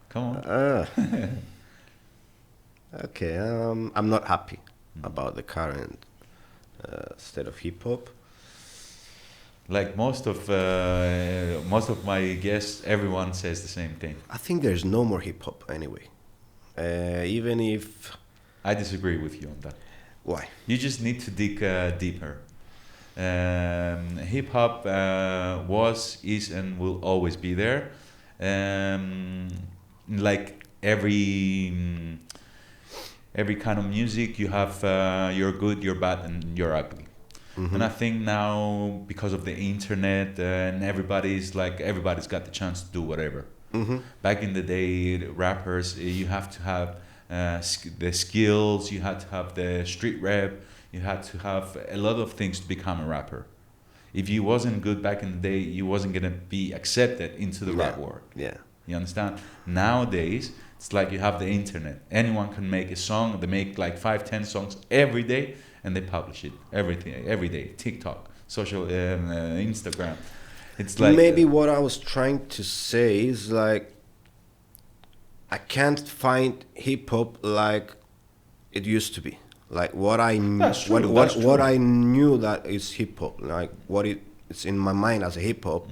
Come on. Okay, I'm not happy about the current state of hip hop. Like most of my guests, everyone says the same thing. I think there's no more hip hop anyway. Even if I disagree with you on that. Why? You just need to dig deeper. Hip hop was, is, and will always be there. Like every kind of music, you have your good, your bad, and your ugly. And I think now, because of the internet and everybody's got the chance to do whatever. Back in the day, rappers, you have to have the skills. You had to have the street rap. You had to have a lot of things to become a rapper. If you wasn't good back in the day, you wasn't gonna be accepted into the rap world. Yeah. You understand? Nowadays, it's like you have the internet. Anyone can make a song. They make like 5-10 songs every day, and they publish it every day. TikTok, social, Instagram. It's like maybe what I was trying to say is like I can't find hip hop like it used to be. Like what I That's true, what I knew that is hip hop. Like what it's in my mind as a hip hop,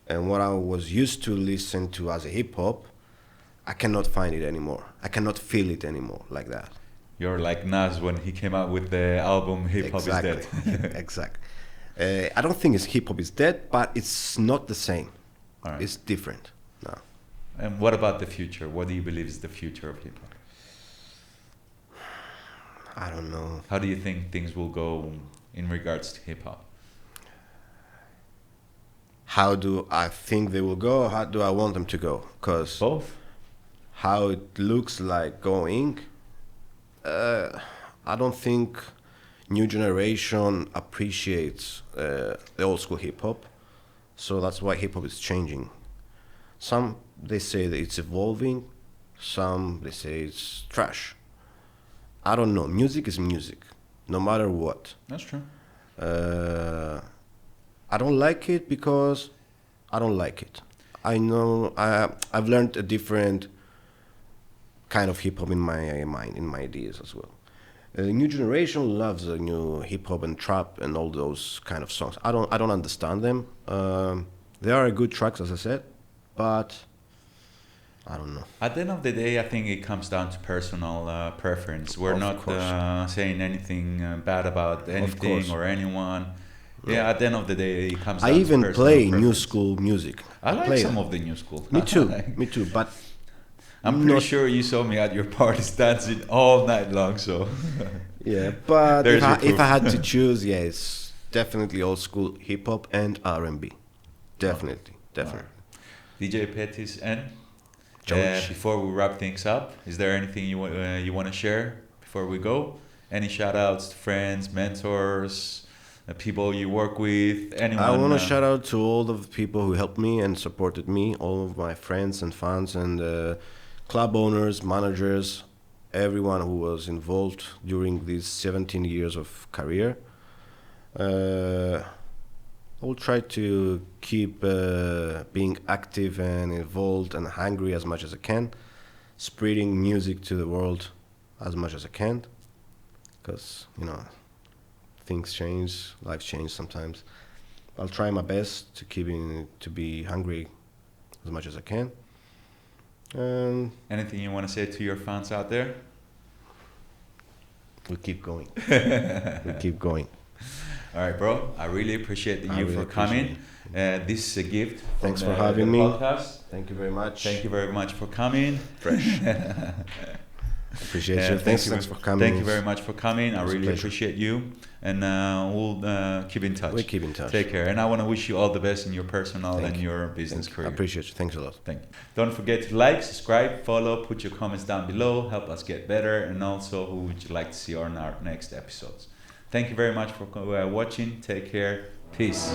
and what I was used to listen to as a hip hop, I cannot find it anymore. I cannot feel it anymore like that. You're like Nas when he came out with the album Hip Hop Is Dead. Exactly. I don't think it's hip hop is dead, but it's not the same. All right. It's different now. And what about the future? What do you believe is the future of hip hop? I don't know. How do you think things will go in regards to hip hop? How do I think they will go? How do I want them to go? Because Both. how it looks like going, I don't think new generation appreciates the old school hip hop. So that's why hip hop is changing. Some they say that it's evolving. Some they say it's trash. I don't know. Music is music, no matter what. That's true. I don't like it because I don't like it. I know I've learned a different kind of hip hop in my mind, in my ideas as well. The new generation loves the new hip hop and trap and all those kind of songs. I don't understand them. They are good tracks, as I said, but I don't know. At the end of the day, I think it comes down to personal preference. We're not saying anything bad about anything or anyone. Yeah, at the end of the day, it comes down I to even personal play preference. new school music. I like play some it. of the new school. Me too, me too. But I'm pretty sure you saw me at your parties dancing all night long, so... yeah, but There's your if I had proof. to choose, yeah, it's definitely old school hip hop and R&B. Definitely. DJ Pettis N, George. before we wrap things up, is there anything you want to share before we go? Any shout outs to friends, mentors, people you work with, anyone? I want to shout out to all of the people who helped me and supported me, all of my friends and fans and club owners, managers, everyone who was involved during these 17 years of career. I will try to keep being active and involved and hungry as much as I can, spreading music to the world as much as I can, because, you know, things change, life changes sometimes. I'll try my best to be hungry as much as I can. Anything you want to say to your fans out there? We'll keep going. We'll keep going. All right, bro. I really appreciate you for coming. This is a gift. Thanks from for having the me. Podcast. Thank you very much. Thank you very much for coming. Fresh. Appreciate you. Thanks for coming. Thank you very much for coming. I really appreciate you. And we'll keep in touch. We'll keep in touch. Take care. And I want to wish you all the best in your personal and your business career. I appreciate you. Thanks a lot. Thank you. Don't forget to like, subscribe, follow, put your comments down below. Help us get better. And also, who would you like to see on our next episodes? Thank you very much for watching. Take care. Peace.